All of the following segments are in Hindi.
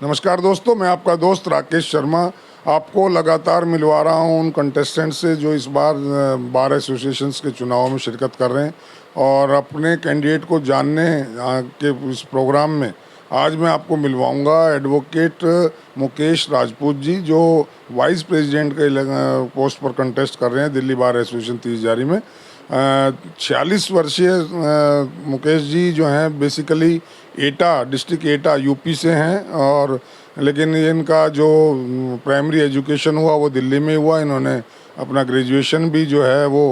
नमस्कार दोस्तों, मैं आपका दोस्त राकेश शर्मा आपको लगातार मिलवा रहा हूं उन कंटेस्टेंट से जो इस बार बार एसोसिएशंस के चुनाव में शिरकत कर रहे हैं और अपने कैंडिडेट को जानने के इस प्रोग्राम में आज मैं आपको मिलवाऊंगा एडवोकेट मुकेश राजपूत जी, जो वाइस प्रेसिडेंट के पोस्ट पर कंटेस्ट कर रहे हैं दिल्ली बार एसोसिएशन 30 जारी में। 46 वर्षीय मुकेश जी जो हैं बेसिकली एटा डिस्ट्रिक्ट एटा यूपी से हैं, और लेकिन इनका जो प्राइमरी एजुकेशन हुआ वो दिल्ली में हुआ। इन्होंने अपना ग्रेजुएशन भी जो है वो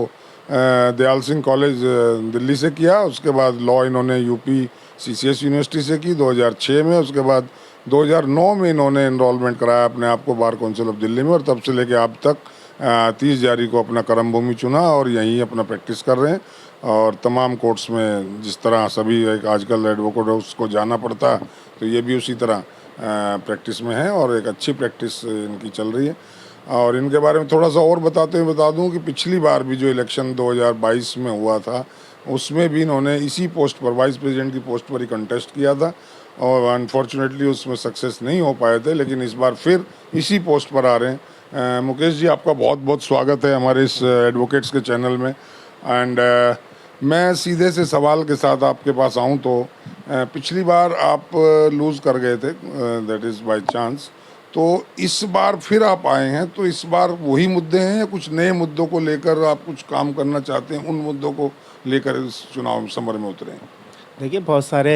दयाल सिंह कॉलेज दिल्ली से किया। उसके बाद लॉ इन्होंने यूपी सीसीएस यूनिवर्सिटी से की 2006 में। उसके बाद 2009 में इन्होंने इनरोलमेंट कराया अपने आप को बार काउंसिल ऑफ दिल्ली में, और तब से लेके अब तक 30 जारी को अपना कर्म भूमि चुना और यहीं अपना प्रैक्टिस कर रहे हैं। और तमाम कोर्ट्स में जिस तरह सभी एक आजकल एडवोकेट उसको जाना पड़ता है, तो ये भी उसी तरह प्रैक्टिस में है और एक अच्छी प्रैक्टिस इनकी चल रही है। और इनके बारे में थोड़ा सा और बताते हुए बता दूं कि पिछली बार भी जो इलेक्शन 2022 में हुआ था उसमें भी इन्होंने इसी पोस्ट पर, वाइस प्रेसिडेंट की पोस्ट पर ही कंटेस्ट किया था और अनफॉर्चुनेटली उसमें सक्सेस नहीं हो पाए थे, लेकिन इस बार फिर इसी पोस्ट पर आ रहे हैं। मुकेश जी, आपका बहुत बहुत स्वागत है हमारे इस एडवोकेट्स के चैनल में। एंड मैं सीधे से सवाल के साथ आपके पास आऊं तो पिछली बार आप लूज़ कर गए थे, दैट इज़ बाय चांस, तो इस बार फिर आप आए हैं, तो इस बार वही मुद्दे हैं या कुछ नए मुद्दों को लेकर आप कुछ काम करना चाहते हैं, उन मुद्दों को लेकर इस चुनाव समर में उतरे हैं? देखिए, बहुत सारे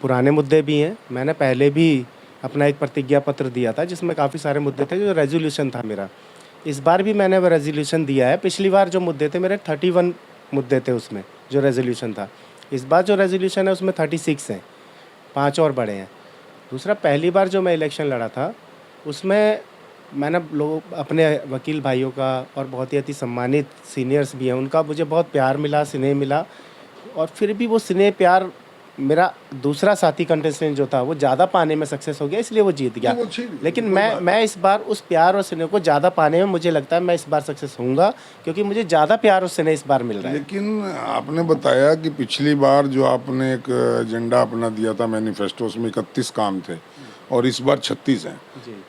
पुराने मुद्दे भी हैं। मैंने पहले भी अपना एक प्रतिज्ञा पत्र दिया था जिसमें काफ़ी सारे मुद्दे थे, जो रेजोल्यूशन था मेरा। इस बार भी मैंने वो रेजोल्यूशन दिया है। पिछली बार जो मुद्दे थे मेरे 31 मुद्दे थे उसमें, जो रेजोल्यूशन था। इस बार जो रेजोल्यूशन है उसमें 36 हैं, 5 और बड़े हैं। दूसरा, पहली बार जो मैं इलेक्शन लड़ा था उसमें मैंने लोग अपने वकील भाइयों का और बहुत ही अति सम्मानित सीनियर्स भी हैं उनका मुझे बहुत प्यार मिला, स्नेह मिला। और फिर भी वो स्नेह प्यार मेरा दूसरा साथी कंटेस्टेंट जो था वो ज़्यादा पाने में सक्सेस हो गया, इसलिए वो जीत गया। लेकिन मैं इस बार उस प्यार और स्नेह को ज़्यादा पाने में मुझे लगता है मैं इस बार सक्सेस होऊंगा, क्योंकि मुझे ज़्यादा प्यार और स्नेह इस बार मिल रहा है। लेकिन आपने बताया कि पिछली बार जो आपने एक एजेंडा अपना दिया था मैनिफेस्टो, उसमें 31 काम थे और इस बार 36 हैं,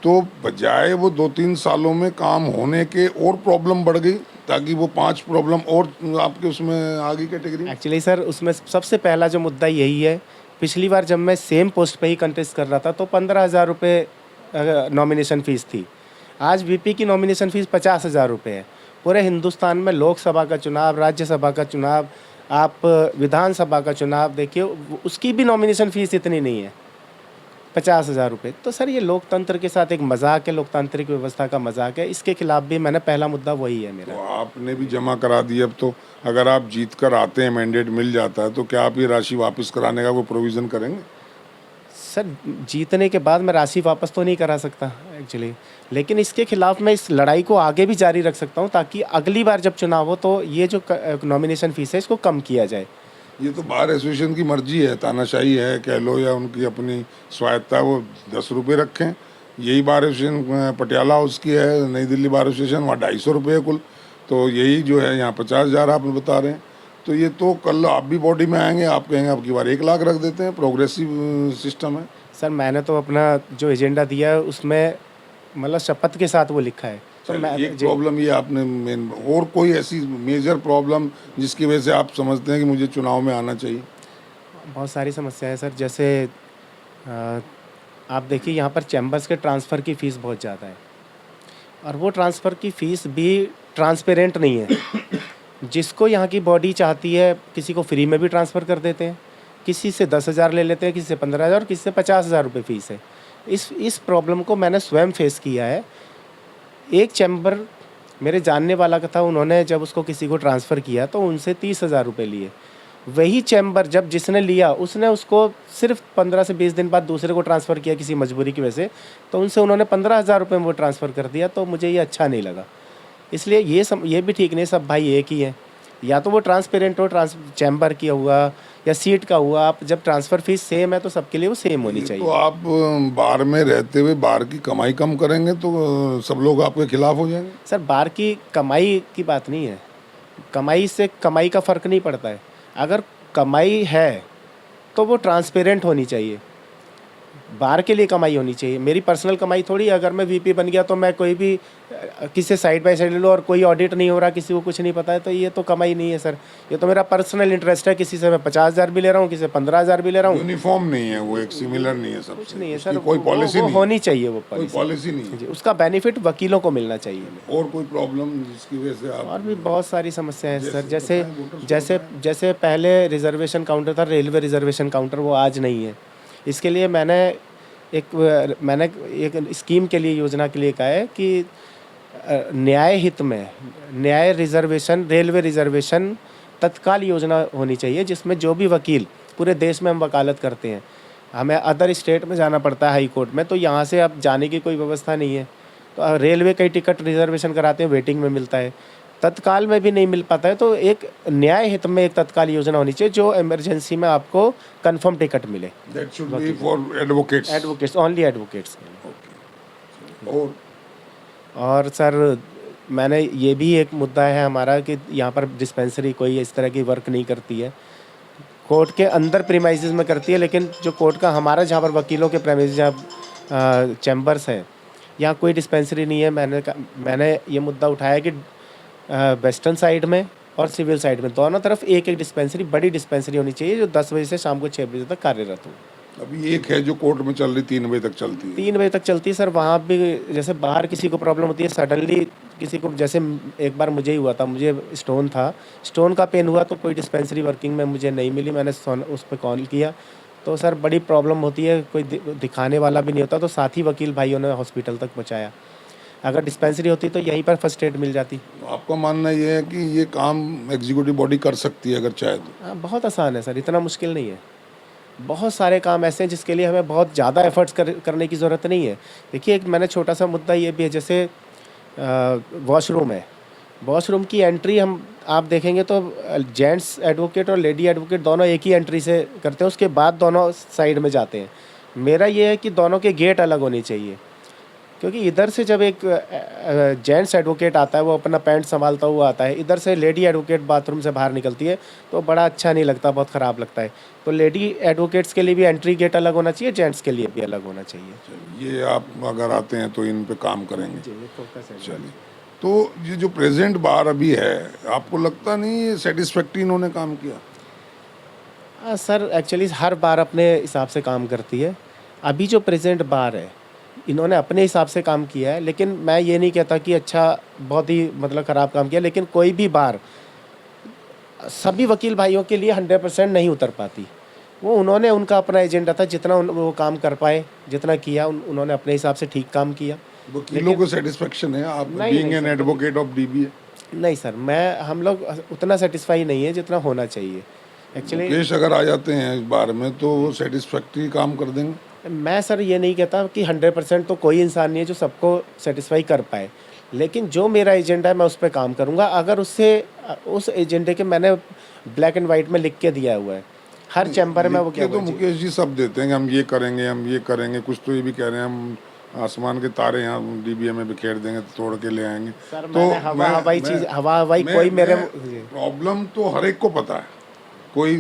तो बजाय वो 2-3 सालों में काम होने के और प्रॉब्लम बढ़ गई, ताकि वो 5 प्रॉब्लम और आपके उसमें आ गई कैटेगरी? एक्चुअली सर, उसमें सबसे पहला जो मुद्दा यही है। पिछली बार जब मैं सेम पोस्ट पे ही कंटेस्ट कर रहा था तो 15,000 रुपये नॉमिनेशन फ़ीस थी। आज वीपी की नॉमिनेशन फ़ीस 50,000 रुपये है। पूरे हिंदुस्तान में लोकसभा का चुनाव, राज्यसभा का चुनाव, आप विधानसभा का चुनाव देखिए, उसकी भी नॉमिनेशन फ़ीस इतनी नहीं है, 50,000 रुपये। तो सर, ये लोकतंत्र के साथ एक मजाक है, लोकतांत्रिक व्यवस्था का मजाक है। इसके खिलाफ भी मैंने पहला मुद्दा वही है मेरा। तो आपने भी जमा करा दी अब, तो अगर आप जीत कर आते हैं, मैंडेट मिल जाता है, तो क्या आप ये राशि वापस कराने का कोई प्रोविज़न करेंगे? सर, जीतने के बाद मैं राशि वापस तो नहीं करा सकता एक्चुअली, लेकिन इसके खिलाफ मैं इस लड़ाई को आगे भी जारी रख सकता हूँ, ताकि अगली बार जब चुनाव हो तो ये जो नॉमिनेशन फीस है इसको कम किया जाए। ये तो बार एसोसिएशन की मर्जी है, तानाशाही है कह लो या उनकी अपनी स्वायत्ता, वो 10 रुपये रखें। यही बार एसोसिएशन पटियाला हाउस की है, नई दिल्ली बार एसोसिएशन, वहाँ 250 रुपये है कुल, तो यही जो है यहाँ 50,000 आप बता रहे हैं। तो ये तो कल आप भी बॉडी में आएंगे, आप कहेंगे अब की बार 1 लाख रख देते हैं, प्रोग्रेसिव सिस्टम है। सर, मैंने तो अपना जो एजेंडा दिया है उसमें मतलब शपथ के साथ वो लिखा है। तो एक प्रॉब्लम ये आपने मेन, और कोई ऐसी मेजर प्रॉब्लम जिसकी वजह से आप समझते हैं कि मुझे चुनाव में आना चाहिए? बहुत सारी समस्याएं सर, जैसे आप देखिए यहाँ पर चैम्बर्स के ट्रांसफ़र की फ़ीस बहुत ज़्यादा है, और वो ट्रांसफ़र की फ़ीस भी ट्रांसपेरेंट नहीं है। जिसको यहाँ की बॉडी चाहती है, किसी को फ्री में भी ट्रांसफ़र कर देते हैं, किसी से 10,000 ले लेते हैं, किसी से 15,000 और किसी से 50,000 रुपये फ़ीस है। इस प्रॉब्लम को मैंने स्वयं फेस किया है। एक चैम्बर मेरे जानने वाला का था, उन्होंने जब उसको किसी को ट्रांसफ़र किया तो उनसे 30,000 रुपये लिए। वही चैम्बर जब जिसने लिया उसने उसको सिर्फ 15 से 20 दिन बाद दूसरे को ट्रांसफ़र किया किसी मजबूरी की वजह से, तो उनसे उन्होंने 15,000 रुपये में वो ट्रांसफ़र कर दिया। तो मुझे ये अच्छा नहीं लगा, इसलिए ये भी ठीक नहीं, सब भाई एक ही है। या तो वो ट्रांसपेरेंट हो, चैम्बर किया हुआ या सीट का हुआ, आप जब ट्रांसफ़र फीस सेम है तो सबके लिए वो सेम होनी चाहिए। तो आप बार में रहते हुए बार की कमाई कम करेंगे तो सब लोग आपके खिलाफ हो जाएंगे? सर, बार की कमाई की बात नहीं है, कमाई से कमाई का फ़र्क नहीं पड़ता है। अगर कमाई है तो वो ट्रांसपेरेंट होनी चाहिए। बार के लिए कमाई होनी चाहिए, मेरी पर्सनल कमाई थोड़ी है। अगर मैं वीपी बन गया तो मैं कोई भी किसी साइड बाय साइड ले लूँ और कोई ऑडिट नहीं हो रहा, किसी को कुछ नहीं पता है, तो ये तो कमाई नहीं है सर। ये तो मेरा पर्सनल इंटरेस्ट है, किसी से मैं 50,000 भी ले रहा हूँ, किसी से 15,000 भी ले रहा हूँ, यूनिफॉर्म नहीं है वो, एक सिमिलर नहीं है कुछ सबसे, नहीं है उसकी सर। कोई पॉलिसी वो नहीं होनी चाहिए, वो कोई पॉलिसी पॉलिसी नहीं है। जी, उसका बेनिफिट वकीलों को मिलना चाहिए। और कोई प्रॉब्लम जिसकी वजह से आप और भी बहुत सारी समस्याएं हैं सर, जैसे बताएं, वोटर्स को जैसे बताएं। जैसे पहले रिजर्वेशन काउंटर था, रेलवे रिजर्वेशन काउंटर, वो आज नहीं है। इसके लिए मैंने एक स्कीम के लिए, योजना के लिए कहा है कि न्याय हित में न्याय रिजर्वेशन, रेलवे रिजर्वेशन तत्काल योजना होनी चाहिए, जिसमें जो भी वकील, पूरे देश में हम वकालत करते हैं, हमें अदर स्टेट में जाना पड़ता है हाई कोर्ट में, तो यहाँ से अब जाने की कोई व्यवस्था नहीं है। तो रेलवे का ही टिकट रिजर्वेशन कराते हैं, वेटिंग में मिलता है, तत्काल में भी नहीं मिल पाता है। तो एक न्याय हित में एक तत्काल योजना होनी चाहिए, जो इमरजेंसी में आपको कंफर्म टिकट मिले। That should be for advocates. Advocates, only advocates. और सर मैंने ये भी एक मुद्दा है हमारा कि यहाँ पर डिस्पेंसरी कोई इस तरह की वर्क नहीं करती है, कोर्ट के अंदर प्रीमाइसेस में करती है, लेकिन जो कोर्ट का हमारा जहाँ पर वकीलों के प्रीमाइसेस, जहाँ चैम्बर्स हैं, यहाँ कोई डिस्पेंसरी नहीं है। मैंने ये मुद्दा उठाया कि वेस्टर्न साइड में और सिविल साइड में दोनों तरफ एक एक डिस्पेंसरी, बड़ी डिस्पेंसरी होनी चाहिए, जो 10 बजे से शाम को 6 बजे तक कार्यरत हो। अभी एक है जो कोर्ट में चल रही, 3 बजे तक चलती है। 3 बजे तक चलती है सर। वहाँ भी जैसे बाहर किसी को प्रॉब्लम होती है, सडनली किसी को, जैसे एक बार मुझे ही हुआ था, मुझे स्टोन का पेन हुआ, तो कोई डिस्पेंसरी वर्किंग में मुझे नहीं मिली। मैंने उस पर कॉल किया, तो सर बड़ी प्रॉब्लम होती है, कोई दिखाने वाला भी नहीं होता, तो साथी वकील भाइयों ने हॉस्पिटल तक पहुँचाया। अगर डिस्पेंसरी होती तो यहीं पर फर्स्ट एड मिल जाती। आपका मानना ये है कि ये काम एग्जीक्यूटिव बॉडी कर सकती है अगर चाहे तो? हाँ, बहुत आसान है सर, इतना मुश्किल नहीं है। बहुत सारे काम ऐसे हैं जिसके लिए हमें बहुत ज़्यादा एफर्ट्स करने की ज़रूरत नहीं है। देखिए, एक मैंने छोटा सा मुद्दा ये भी है, जैसे वॉशरूम है, वॉशरूम की एंट्री आप देखेंगे तो जेंट्स एडवोकेट और लेडी एडवोकेट दोनों एक ही एंट्री से करते हैं, उसके बाद दोनों साइड में जाते हैं। मेरा ये है कि दोनों के गेट अलग होने चाहिए, क्योंकि इधर से जब एक जेंट्स एडवोकेट आता है, वो अपना पैंट संभालता हुआ आता है, इधर से लेडी एडवोकेट बाथरूम से बाहर निकलती है, तो बड़ा अच्छा नहीं लगता, बहुत ख़राब लगता है। तो लेडी एडवोकेट्स के लिए भी एंट्री गेट अलग होना चाहिए, जेंट्स के लिए भी अलग होना चाहिए। ये आप अगर आते हैं तो इन पे काम करेंगे। जी, फोकस है। चलिए, तो ये जो प्रेजेंट बार अभी है, आपको लगता नहीं ये सेटिस्फैक्ट्री इन्होंने काम किया? सर एक्चुअली हर बार अपने हिसाब से काम करती है। अभी जो प्रेजेंट बार है, इन्होंने अपने हिसाब से काम किया है, लेकिन मैं ये नहीं कहता कि अच्छा बहुत ही मतलब ख़राब काम किया, लेकिन कोई भी बार सभी वकील भाइयों के लिए 100% नहीं उतर पाती। वो उन्होंने, उनका अपना एजेंडा था, जितना वो काम कर पाए, जितना किया, उन्होंने अपने हिसाब से ठीक काम किया। वकीलों को सेटिस्फेक्शन है आप नहीं, बीइंग नहीं एन सर। Advocate of DBA? नहीं सर, हम लोग उतना सेटिस्फाई नहीं है जितना होना चाहिए एक्चुअली। केस अगर आ जाते हैं इस बार में तो वो सेटिस्फैक्ट्री काम कर देंगे? मैं सर ये नहीं कहता कि 100% तो कोई इंसान नहीं है जो सबको सेटिस्फाई कर पाए, लेकिन जो मेरा एजेंडा है मैं उस पर काम करूँगा। अगर उस एजेंडे के मैंने ब्लैक एंड वाइट में लिख के दिया हुआ है, हर चैम्बर में वो क्या तो मुकेश जी सब देते हैं कि हम ये करेंगे, हम ये करेंगे, कुछ तो ये भी कह रहे हैं हम आसमान के तारे यहाँ डीबीए में बिखेर देंगे, तोड़ के ले आएंगे। सर तो मैंने हवा हवाई कोई मेरे प्रॉब्लम तो हर एक को पता है, कोई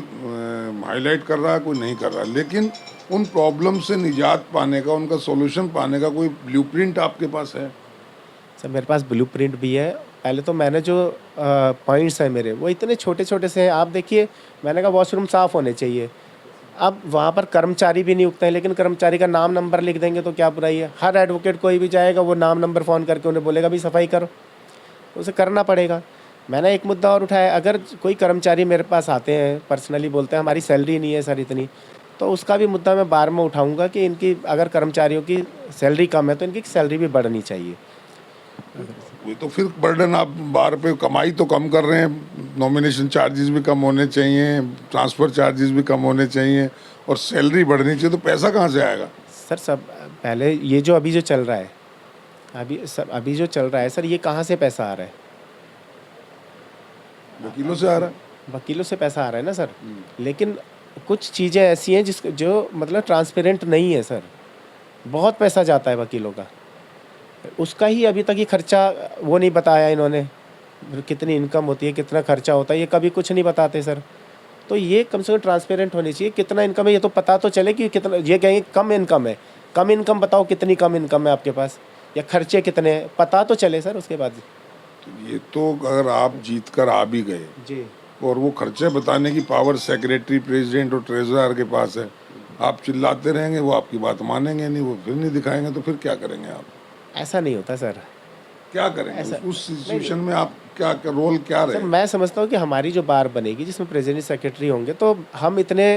हाईलाइट कर रहा है, कोई नहीं कर रहा, लेकिन उन प्रॉब्लम से निजात पाने का, उनका सॉल्यूशन पाने का कोई ब्लूप्रिंट आपके पास है? सर मेरे पास ब्लूप्रिंट भी है। पहले तो मैंने जो पॉइंट्स हैं मेरे, वो इतने छोटे छोटे से हैं। आप देखिए, मैंने कहा वॉशरूम साफ़ होने चाहिए। अब वहाँ पर कर्मचारी भी नहीं उगते हैं, लेकिन कर्मचारी का नाम नंबर लिख देंगे तो क्या बुराई है? हर एडवोकेट कोई भी जाएगा, वो नाम नंबर फ़ोन करके उन्हें बोलेगा भी सफाई करो, उसे करना पड़ेगा। मैंने एक मुद्दा और उठाया, अगर कोई कर्मचारी मेरे पास आते हैं, पर्सनली बोलते हैं हमारी सैलरी नहीं है सर इतनी, तो उसका भी मुद्दा मैं बार में उठाऊँगा कि इनकी अगर कर्मचारियों की सैलरी कम है तो इनकी सैलरी भी बढ़नी चाहिए। वो तो फिर बर्डन आप बार पे, कमाई तो कम कर रहे हैं, नॉमिनेशन चार्जेस भी कम होने चाहिए, ट्रांसफ़र चार्जेस भी कम होने चाहिए, और सैलरी बढ़नी चाहिए, तो पैसा कहाँ से आएगा? सर सब पहले ये जो अभी जो चल रहा है, अभी जो चल रहा है सर, ये कहाँ से पैसा आ रहा है? वकीलों से आ रहा है। वकीलों से पैसा आ रहा है ना सर, लेकिन कुछ चीज़ें ऐसी हैं जो मतलब ट्रांसपेरेंट नहीं है सर। बहुत पैसा जाता है वकीलों का, उसका ही अभी तक ये खर्चा वो नहीं बताया इन्होंने, कितनी इनकम होती है, कितना खर्चा होता है, ये कभी कुछ नहीं बताते सर। तो ये कम से कम ट्रांसपेरेंट होनी चाहिए। कितना इनकम है ये तो पता तो चले कि कितना, ये कहेंगे कम इनकम है, कम इनकम बताओ कितनी कम इनकम है आपके पास, या खर्चे कितने हैं, पता तो चले सर उसके बाद। ये तो अगर आप जीत कर आ भी गए जी और वो खर्चे बताने की पावर सेक्रेटरी, प्रेसिडेंट और ट्रेजरर के पास है, आप चिल्लाते रहेंगे, वो आपकी बात मानेंगे नहीं, वो फिर नहीं दिखाएंगे, तो फिर क्या करेंगे आप? ऐसा नहीं होता सर। क्या करेंगे ऐसा उस सिचुएशन में? आप क्या रोल क्या सर रहे? मैं समझता हूँ कि हमारी जो बार बनेगी जिसमें प्रेसिडेंट सेक्रेटरी होंगे, तो हम इतने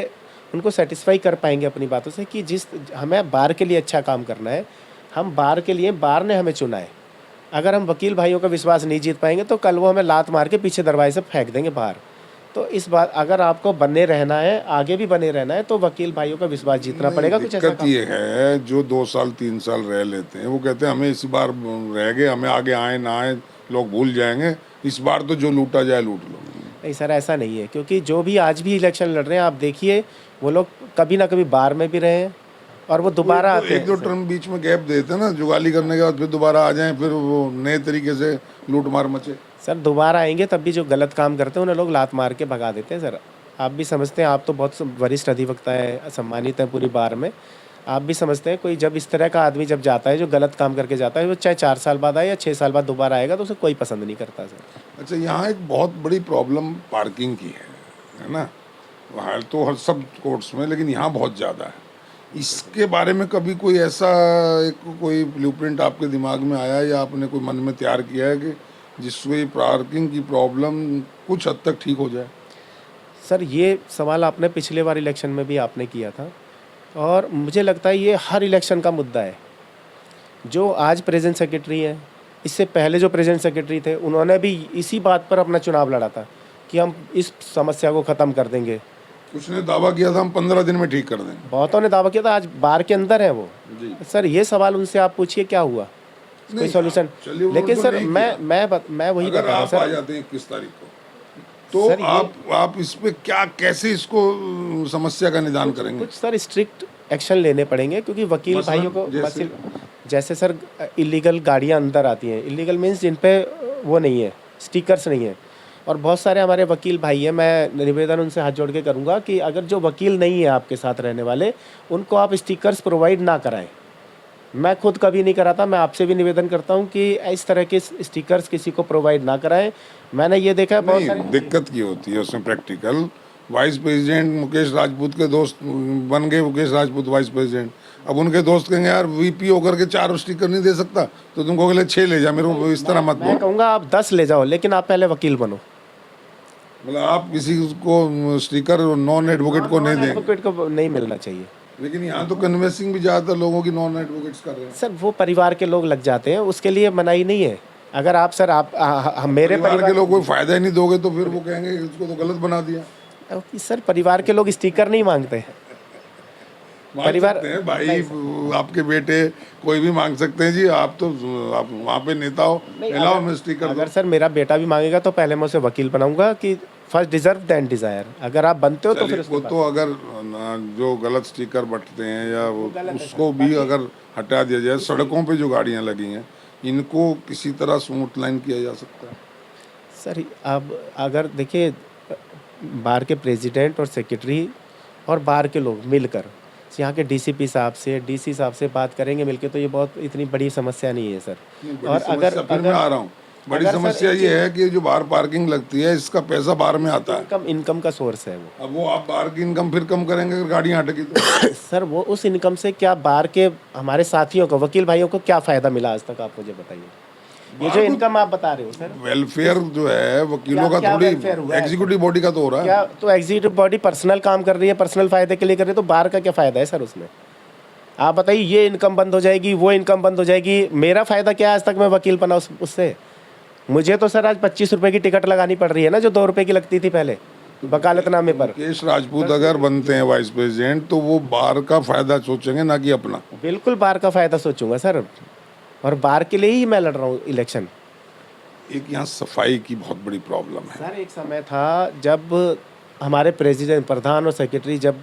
उनको सेटिस्फाई कर पाएंगे अपनी बातों से कि जिस हमें बार के लिए अच्छा काम करना है, हम बार के लिए, बार ने हमें चुना है। अगर हम वकील भाइयों का विश्वास नहीं जीत पाएंगे तो कल वो हमें लात मार के पीछे दरवाजे से फेंक देंगे बाहर। तो इस बात, अगर आपको बने रहना है, आगे भी बने रहना है, तो वकील भाइयों का विश्वास जीतना पड़ेगा। कुछ ऐसा दिक्कत ये है, जो 2 साल 3 साल रह लेते हैं वो कहते हैं हमें इस बार रह गए, हमें आगे आए ना आए लोग भूल जाएंगे, इस बार तो जो लूटा जाए लूट लो। नहीं सर, ऐसा नहीं है, क्योंकि जो भी आज भी इलेक्शन लड़ रहे हैं आप देखिए, वो लोग कभी ना कभी बार में भी रहे हैं और वो दोबारा आते हैं। एक दो टर्म बीच में गैप देते हैं ना, जुगाली करने के बाद फिर दोबारा आ जाएं, फिर वो नए तरीके से लूट मार मचे। सर दोबारा आएंगे तब भी जो गलत काम करते हैं उन्हें लोग लात मार के भगा देते हैं। सर आप भी समझते हैं, आप तो बहुत वरिष्ठ अधिवक्ता है, सम्मानित है पूरी बार में, आप भी समझते हैं कोई जब इस तरह का आदमी जब जाता है, जो गलत काम करके जाता है, वो चाहे 4 साल बाद आए या 6 साल बाद दोबारा आएगा, तो उसे कोई पसंद नहीं करता सर। अच्छा, यहाँ एक बहुत बड़ी प्रॉब्लम पार्किंग की है ना? वहाँ तो हर सब कोर्ट्स में, लेकिन यहाँ बहुत ज़्यादा है। इसके बारे में कभी कोई ऐसा कोई ब्लूप्रिंट आपके दिमाग में आया या आपने कोई मन में तैयार किया है कि जिससे पार्किंग की प्रॉब्लम कुछ हद तक ठीक हो जाए? सर ये सवाल आपने पिछले बार इलेक्शन में भी आपने किया था, और मुझे लगता है ये हर इलेक्शन का मुद्दा है। जो आज प्रेजेंट सेक्रेटरी हैं, इससे पहले जो प्रेजेंट सेक्रेटरी थे, उन्होंने भी इसी बात पर अपना चुनाव लड़ा था कि हम इस समस्या को ख़त्म कर देंगे। उसने दावा किया था हम 15 दिन में ठीक कर देंगे। बहुतों ने दावा किया था, आज बार के अंदर है वो। जी। सर ये सवाल उनसे आप पूछिए क्या हुआ, कोई सॉल्यूशन। चलिए, लेकिन तो सर नहीं मैं वही अगर बता रहा हूँ आप आ सर। जाते हैं 21 तारीख को, तो सर, आप इस पे क्या, कैसे इसको समस्या का निदान करेंगे? कुछ सर स्ट्रिक्ट एक्शन लेने पड़ेंगे, क्योंकि वकील मसलन भाइयों को जैसे? जैसे सर इलीगल गाड़ियाँ अंदर आती हैं, इलीगल मीन्स जिन पे वो नहीं है, स्टिकर्स नहीं है, और बहुत सारे हमारे वकील भाई हैं, मैं निवेदन उनसे हाथ जोड़ के करूँगा कि अगर जो वकील नहीं है आपके साथ रहने वाले, उनको आप स्टिकर्स प्रोवाइड ना कराएं। मैं खुद कभी नहीं कराता, मैं आपसे भी निवेदन करता हूं कि इस तरह के स्टिकर्स किसी को प्रोवाइड ना कराएं। मैंने ये देखा है बहुत नहीं, सारे। दिक्कत की होती है उसमें practical. Vice president Mukesh Rajput के दोस्त बन गए, मुकेश राजपूत वाइस प्रेसिडेंट। अब उनके दोस्त कहेंगे यार वीपी होकर के 4 स्टिकर नहीं दे सकता, तो तुमको अगले 6 ले जा, मेरे को इस तरह मत मैं बोल। कहूँगा आप 10 ले जाओ, लेकिन आप पहले वकील बनो। मतलब आप किसी को स्टिकर नॉन एडवोकेट को नहीं देंगे? एडवोकेट को नहीं मिलना चाहिए। लेकिन यहाँ तो कन्वेंसिंग भी ज़्यादातर लोगों की नॉन एडवोकेट्स कर रहे हैं। सर वो परिवार के लोग लग जाते हैं, उसके लिए मनाही नहीं है। अगर आप सर आप मेरे परिवार के लोग कोई फायदा ही नहीं दोगे तो फिर वो कहेंगे इसको तो गलत बना दिया। सर परिवार के लोग स्टिकर नहीं मांगते। परिवार भाई, आपके बेटे कोई भी मांग सकते हैं जी, आप वहाँ पे नेता हो, लाओ मैं स्टिकर। अगर सर मेरा बेटा भी मांगेगा तो पहले मैं उसे वकील बनाऊंगा कि फर्स्ट डिजर्व देन डिजायर। अगर आप बनते हो तो फिर वो तो अगर जो गलत स्टिकर बटते हैं या उसको भी अगर हटा दिया जाए, सड़कों पे जो गाड़ियाँ लगी हैं इनको किसी तरह स्मूथ लाइन किया जा सकता है। सर अब अगर देखिए, बार के प्रेसिडेंट और सेक्रेटरी और बार के लोग मिलकर यहाँ के डीसीपी साहब से, डीसी साहब से बात करेंगे मिलके, तो ये बहुत इतनी बड़ी समस्या नहीं है सर। और अगर मैं आ रहा हूँ, बड़ी समस्या ये है कि जो बाहर पार्किंग लगती है इसका पैसा बाहर में आता है, इनकम का सोर्स है वो। अब वो आप बाहर की इनकम फिर कम करेंगे अगर गाड़ियाँ हटेगी तो। सर वो उस इनकम से क्या बार के हमारे साथियों को, वकील भाइयों को क्या फ़ायदा मिला आज तक, आप मुझे बताइए। ये जो इनकम आप बता रहे हो सर, वेलफेयर जो है वकीलों का थोड़ी एग्जीक्यूटिव बॉडी का तो हो रहा है। क्या तो एग्जीक्यूटिव बॉडी पर्सनल काम कर रही है, पर्सनल फायदे के लिए कर रही है, तो बार का क्या फ़ायदा है सर उसमें? आप बताइए, ये इनकम बंद हो जाएगी, वो इनकम बंद हो जाएगी, मेरा फ़ायदा क्या है आज तक मैं वकील बना उससे? मुझे तो सर आज 25 रुपये की टिकट लगानी पड़ रही है ना, जो 2 रुपये की लगती थी पहले वकालतनामे पर। मुकेश राजपूत अगर बनते हैं वाइस प्रेसिडेंट तो वो बार का फायदा सोचेंगे ना कि अपना। बिल्कुल बार का फायदा सोचूंगा सर, और बार के लिए ही मैं लड़ रहा हूँ इलेक्शन। एक यहाँ सफाई की बहुत बड़ी प्रॉब्लम है सर एक समय था जब हमारे प्रेसिडेंट, प्रधान और सेक्रेटरी जब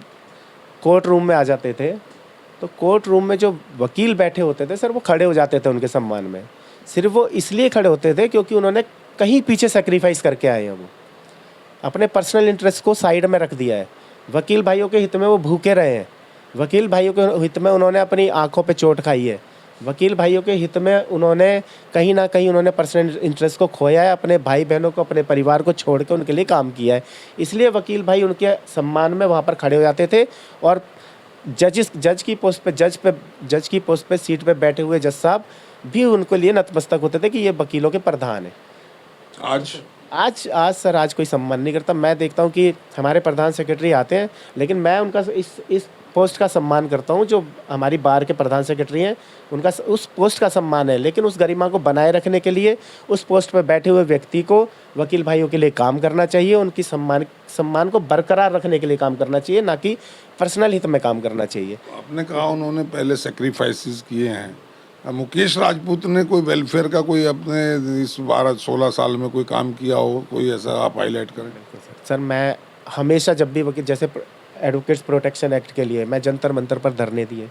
कोर्ट रूम में आ जाते थे, तो कोर्ट रूम में जो वकील बैठे होते थे सर, वो खड़े हो जाते थे उनके सम्मान में। सिर्फ वो इसलिए खड़े होते थे क्योंकि उन्होंने कहीं पीछे सेक्रीफाइस करके आए हैं वो। अपने पर्सनल इंटरेस्ट को साइड में रख दिया है। वकील भाइयों के हित में वो भूखे रहे हैं, वकील भाइयों के हित में उन्होंने अपनी आंखों पे चोट खाई है, वकील भाइयों के हित में उन्होंने कहीं ना कहीं उन्होंने पर्सनल इंटरेस्ट को खोया है, अपने भाई बहनों को, अपने परिवार को छोड़ के उनके लिए काम किया है। इसलिए वकील भाई उनके सम्मान में वहाँ पर खड़े हो जाते थे और जज की पोस्ट पे सीट पे बैठे हुए जज साहब भी उनको लिए नतमस्तक होते थे कि ये वकीलों के प्रधान है। आज सर आज कोई सम्मान नहीं करता। मैं देखता हूँ कि हमारे प्रधान सेक्रेटरी आते हैं, लेकिन मैं उनका इस पोस्ट का सम्मान करता हूँ जो हमारी बार के प्रधान सेक्रेटरी हैं, उनका उस पोस्ट का सम्मान है। लेकिन उस गरिमा को बनाए रखने के लिए उस पोस्ट पर बैठे हुए व्यक्ति को वकील भाइयों के लिए काम करना चाहिए, उनकी सम्मान को बरकरार रखने के लिए काम करना चाहिए, ना कि पर्सनल हित में काम करना चाहिए। आपने कहा उन्होंने पहले सेक्रीफाइसेस किए हैं। मुकेश राजपूत ने कोई वेलफेयर का कोई अपने इस 12-16 साल में कोई काम किया हो, कोई ऐसा आप हाईलाइट करें? सर मैं हमेशा जब भी वकील, जैसे एडवोकेट्स प्रोटेक्शन एक्ट के लिए मैं जंतर मंतर पर धरने दिए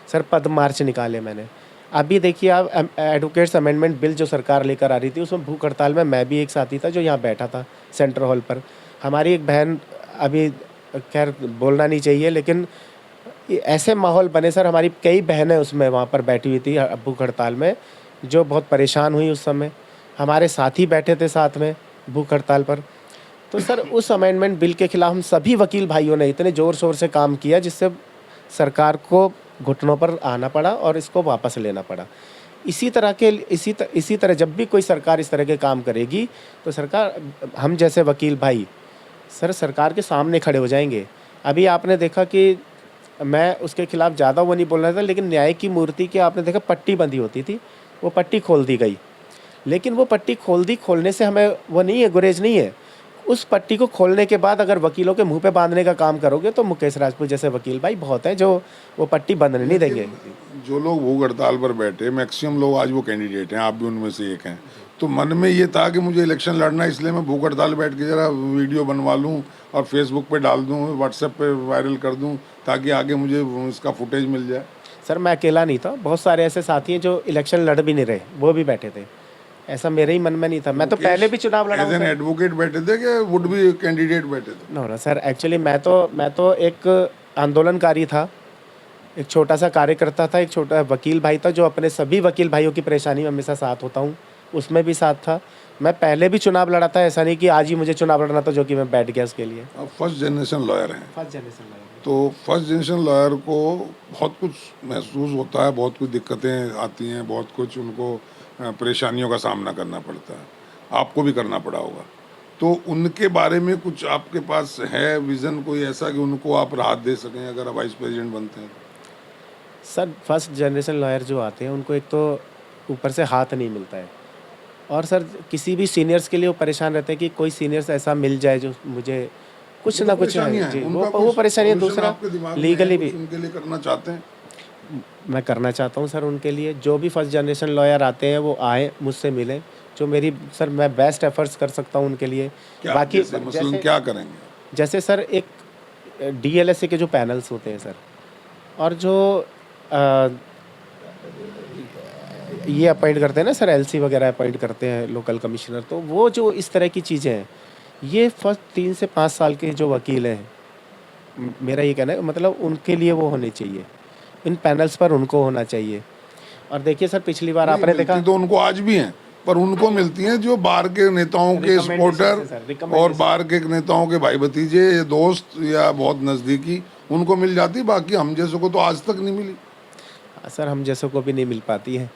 सर, पद मार्च निकाले मैंने। अभी देखिए आप एडवोकेट्स अमेंडमेंट बिल जो सरकार लेकर आ रही थी, उसमें भूख हड़ताल में मैं भी एक साथी था जो यहाँ बैठा था सेंट्रल हॉल पर। हमारी एक बहन, अभी खैर बोलना नहीं चाहिए, लेकिन ऐसे माहौल बने सर, हमारी कई बहनें उसमें वहाँ पर बैठी हुई थी भूख हड़ताल में, जो बहुत परेशान हुई उस समय। हमारे साथी बैठे थे साथ में भूख हड़ताल पर। तो सर उस अमेंडमेंट बिल के खिलाफ हम सभी वकील भाइयों ने इतने ज़ोर शोर से काम किया जिससे सरकार को घुटनों पर आना पड़ा और इसको वापस लेना पड़ा। इसी तरह जब भी कोई सरकार इस तरह के काम करेगी तो सरकार, हम जैसे वकील भाई सर सरकार के सामने खड़े हो जाएंगे। अभी आपने देखा कि मैं उसके खिलाफ ज़्यादा वो नहीं बोल रहा था, लेकिन न्याय की मूर्ति की आपने देखा पट्टी बंधी होती थी, वो पट्टी खोल दी गई। लेकिन वो पट्टी खोलने से हमें वो नहीं है, गुरेज नहीं है। उस पट्टी को खोलने के बाद अगर वकीलों के मुंह पे बांधने का काम करोगे तो मुकेश राजपूत जैसे वकील भाई बहुत हैं जो वो पट्टी बंधने नहीं देंगे। जो लोग भूख हड़ताल पर बैठे, मैक्सिमम लोग आज वो कैंडिडेट हैं, आप भी उनमें से एक हैं। तो मन में ये था कि मुझे इलेक्शन लड़ना है, इसलिए मैं भूख हड़ताल बैठ के ज़रा वीडियो बनवा लूँ और फेसबुक पे डाल दूँ, व्हाट्सएप पे वायरल कर दूँ, ताकि आगे मुझे इसका फुटेज मिल जाए। सर मैं अकेला नहीं था, बहुत सारे ऐसे साथी हैं जो इलेक्शन लड़ भी नहीं रहे, वो भी बैठे थे। ऐसा मेरे ही मन में नहीं था। मैं तो पहले भी चुनाव लड़ा हूं। एडवोकेट बैठे थे कि वुड बी कैंडिडेट बैठे थे? नो सर, एक्चुअली मैं तो एक आंदोलनकारी था, एक छोटा सा कार्यकर्ता था, एक छोटा वकील भाई था जो अपने सभी वकील भाइयों की परेशानी में हमेशा साथ होता हूँ, उसमें भी साथ था। मैं पहले भी चुनाव लड़ा था, ऐसा नहीं कि आज ही मुझे चुनाव लड़ना था जो कि मैं बैठ गया उसके लिए। आप फर्स्ट जनरेशन लॉयर हैं। First generation lawyer. तो फर्स्ट जनरेशन लॉयर को बहुत कुछ महसूस होता है, बहुत कुछ दिक्कतें आती हैं, बहुत कुछ उनको परेशानियों का सामना करना पड़ता है, आपको भी करना पड़ा होगा। तो उनके बारे में कुछ आपके पास है विज़न कोई ऐसा कि उनको आप राहत दे सकें अगर आप वाइस प्रेसिडेंट बनते हैं? सर फर्स्ट जनरेशन लॉयर जो आते हैं उनको एक तो ऊपर से हाथ नहीं मिलता है, और सर किसी भी सीनियर्स के लिए वो परेशान रहते हैं कि कोई सीनियर्स ऐसा मिल जाए जो मुझे कुछ ना कुछ है जी, वो परेशानी है। दूसरा लीगली भी उनके लिए करना चाहते हैं? मैं करना चाहता हूँ सर उनके लिए। जो भी फर्स्ट जनरेशन लॉयर आते हैं वो आए, मुझसे मिलें, जो मेरी सर मैं बेस्ट एफर्ट्स कर सकता हूँ उनके लिए। बाकी मसलन क्या करेंगे? जैसे सर एक DLSA के जो पैनल्स होते हैं सर, और जो ये अपॉइंट करते हैं ना सर, LC वगैरह अपॉइंट करते हैं लोकल कमिश्नर, तो वो जो इस तरह की चीज़ें हैं, ये फर्स्ट 3 से 5 साल के जो वकील हैं, मेरा ये कहना है मतलब उनके लिए वो होने चाहिए, इन पैनल्स पर उनको होना चाहिए। और देखिए सर पिछली बार आपने देखा तो उनको आज भी हैं, पर उनको मिलती हैं जो बार के नेताओं के सपोर्टर और बार के नेताओं के भाई भतीजे या दोस्त या बहुत नज़दीकी, उनको मिल जाती, बाकी हम जैसों को तो आज तक नहीं मिली। सर हम जैसों को भी नहीं मिल पाती है,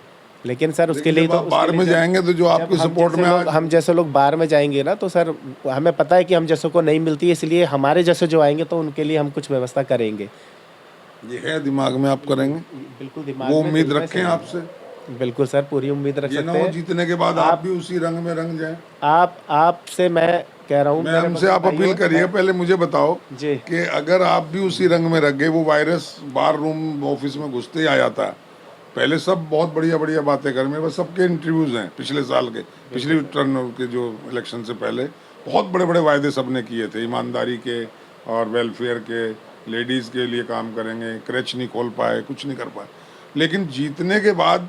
लेकिन सर उसके लिए तो बार में जाएंगे तो जो आपकी सपोर्ट में हम जैसे लोग बार में जाएंगे ना, तो सर हमें पता है कि हम जैसों को नहीं मिलती है, इसलिए हमारे जैसे जो आएंगे तो उनके लिए हम कुछ व्यवस्था करेंगे। ये है दिमाग में, आप करेंगे? बिल्कुल दिमाग वो में उम्मीद रखें आपसे। बिल्कुल सर, पूरी उम्मीद रख सकते हैं। जीतने के बाद आप भी उसी रंग में रंग जाएं। आपसे मैं कह रहा हूँ, मैं हमसे आप अपील करिए, पहले मुझे बताओ जी कि अगर आप भी उसी रंग में रख गए, वो वायरस बार रूम ऑफिस में घुसते ही आ जाता है। पहले सब बहुत बढ़िया बढ़िया बातें कर, मेरे पास सबके इंटरव्यूज हैं पिछले साल के, पिछली टर्न के जो इलेक्शन से पहले बहुत बड़े बड़े वायदे सबने किए थे, ईमानदारी के और वेलफेयर के, लेडीज़ के लिए काम करेंगे, क्रैच नहीं खोल पाए, कुछ नहीं कर पाए। लेकिन जीतने के बाद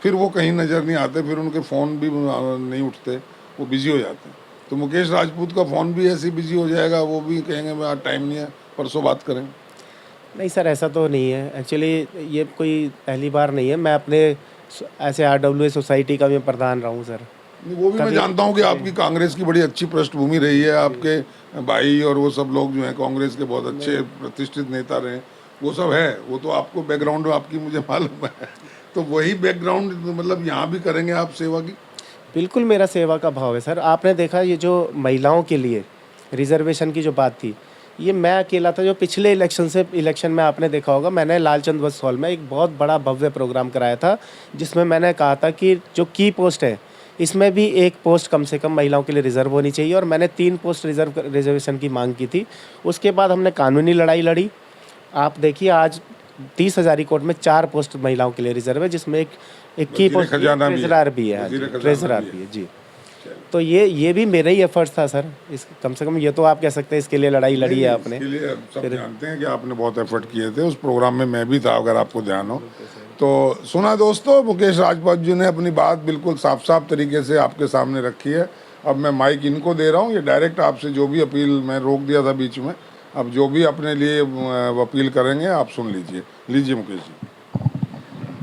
फिर वो कहीं नज़र नहीं आते, फिर उनके फ़ोन भी नहीं उठते, वो बिज़ी हो जाते हैं। तो मुकेश राजपूत का फ़ोन भी ऐसे बिजी हो जाएगा, वो भी कहेंगे मैं आज टाइम नहीं है, परसों बात करें। नहीं सर, ऐसा तो नहीं है। एक्चुअली ये कोई पहली बार नहीं है। मैं अपने ऐसे RWA सोसाइटी का भी प्रधान रहा हूँ सर। नहीं, वो भी मैं जानता हूँ कि आपकी कांग्रेस की बड़ी अच्छी पृष्ठभूमि रही है, आपके भाई और वो सब लोग जो हैं कांग्रेस के बहुत अच्छे प्रतिष्ठित नेता रहे, वो सब है, वो तो आपको बैकग्राउंड आपकी मुझे मालूम है। तो वही बैकग्राउंड मतलब यहाँ भी करेंगे आप सेवा की? बिल्कुल मेरा सेवा का भाव है सर। आपने देखा ये जो महिलाओं के लिए रिजर्वेशन की जो बात थी, ये मैं अकेला था जो पिछले इलेक्शन में आपने देखा होगा, मैंने लालचंद बस हॉल में एक बहुत बड़ा भव्य प्रोग्राम कराया था, जिसमें मैंने कहा था कि जो की पोस्ट है इसमें भी एक पोस्ट कम से कम महिलाओं के लिए रिजर्व होनी चाहिए, और मैंने 3 पोस्ट रिजर्वेशन की मांग की थी। उसके बाद हमने कानूनी लड़ाई लड़ी। आप देखिए आज 30 हज़ारी कोर्ट में 4 पोस्ट महिलाओं के लिए रिजर्व है, जिसमें एक की वज़ीर पोस्ट खजाना भी है। ट्रेजरर भी है। वज़ीर खजाना ट्रेजरर भी है। भी है जी। तो ये भी मेरा ही एफर्ट्स था सर। इस कम से कम ये तो आप कह सकते हैं इसके लिए लड़ाई लड़ी है आपने। इसके लिए सब जानते हैं कि आपने बहुत एफर्ट किए थे, उस प्रोग्राम में मैं भी था, अगर आपको ध्यान हो तो। सुना दोस्तों, मुकेश राजपूत जी ने अपनी बात बिल्कुल साफ साफ तरीके से आपके सामने रखी है। अब मैं माइक इनको दे रहा हूँ, ये डायरेक्ट आपसे जो भी अपील, मैं रोक दिया था बीच में, अब जो भी अपने लिए अपील करेंगे आप सुन लीजिए मुकेश जी।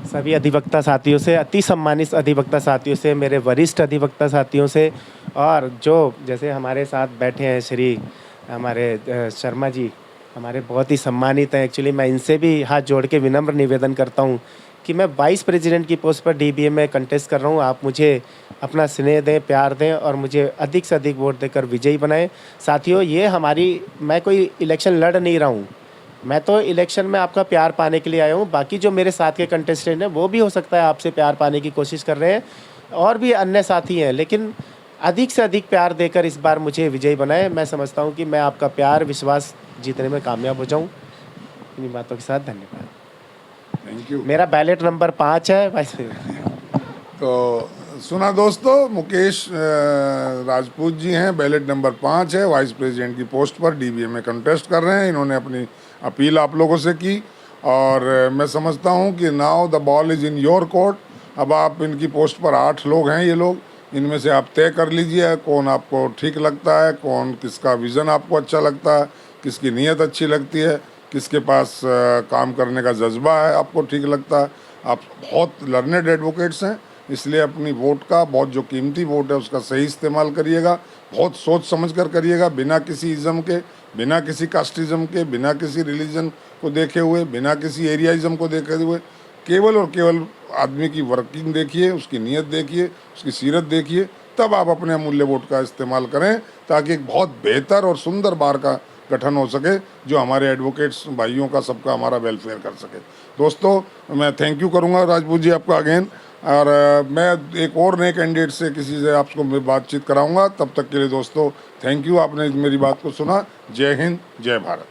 सभी अधिवक्ता साथियों से, अति सम्मानित अधिवक्ता साथियों से, मेरे वरिष्ठ अधिवक्ता साथियों से, और जो जैसे हमारे साथ बैठे हैं श्री हमारे शर्मा जी, हमारे बहुत ही सम्मानित हैं। एक्चुअली मैं इनसे भी हाथ जोड़ के विनम्र निवेदन करता हूं कि मैं वाइस प्रेसिडेंट की पोस्ट पर DBA में कंटेस्ट कर रहा हूं। आप मुझे अपना स्नेह दें, प्यार दें और मुझे अधिक से अधिक वोट देकर विजयी बनाएं। साथियों, ये मैं कोई इलेक्शन लड़ नहीं रहा हूँ, मैं तो इलेक्शन में आपका प्यार पाने के लिए आया हूँ। बाकी जो मेरे साथ के कंटेस्टेंट हैं वो भी हो सकता है आपसे प्यार पाने की कोशिश कर रहे हैं, और भी अन्य साथी हैं, लेकिन अधिक से अधिक प्यार देकर इस बार मुझे विजयी बनाएं। मैं समझता हूँ कि मैं आपका प्यार विश्वास जीतने में कामयाब हो जाऊँ। इन्हीं बातों के साथ धन्यवाद। Thank you. मेरा बैलेट नंबर 5 है भाई। तो सुना दोस्तों, मुकेश राजपूत जी हैं, बैलेट नंबर 5 है, वाइस प्रेसिडेंट की पोस्ट पर DBA में कंटेस्ट कर रहे हैं। इन्होंने अपनी अपील आप लोगों से की, और मैं समझता हूं कि now the ball is in your court. अब आप इनकी पोस्ट पर 8 लोग हैं, ये लोग, इनमें से आप तय कर लीजिए कौन आपको ठीक लगता है, कौन किसका विज़न आपको अच्छा लगता है, किसकी नीयत अच्छी लगती है, किसके पास काम करने का जज्बा है आपको ठीक लगता है। आप बहुत लर्नेड एडवोकेट्स हैं, इसलिए अपनी वोट का, बहुत जो कीमती वोट है उसका सही इस्तेमाल करिएगा, बहुत सोच समझ कर करिएगा, बिना किसी इज़म के, बिना किसी कास्टिज़म के, बिना किसी रिलीजन को देखे हुए, बिना किसी एरियाइज़म को देखे हुए, केवल और केवल आदमी की वर्किंग देखिए, उसकी नीयत देखिए, उसकी सीरत देखिए, तब आप अपने अमूल्य वोट का इस्तेमाल करें, ताकि एक बहुत बेहतर और सुंदर बार का गठन हो सके, जो हमारे एडवोकेट्स भाइयों का, सबका हमारा वेलफेयर कर सके। दोस्तों, मैं थैंक यू करूंगा राजपूत जी आपका अगेन, और मैं एक और नए कैंडिडेट से किसी से आपको मैं बातचीत कराऊंगा। तब तक के लिए दोस्तों थैंक यू, आपने मेरी बात को सुना। जय हिंद, जय भारत।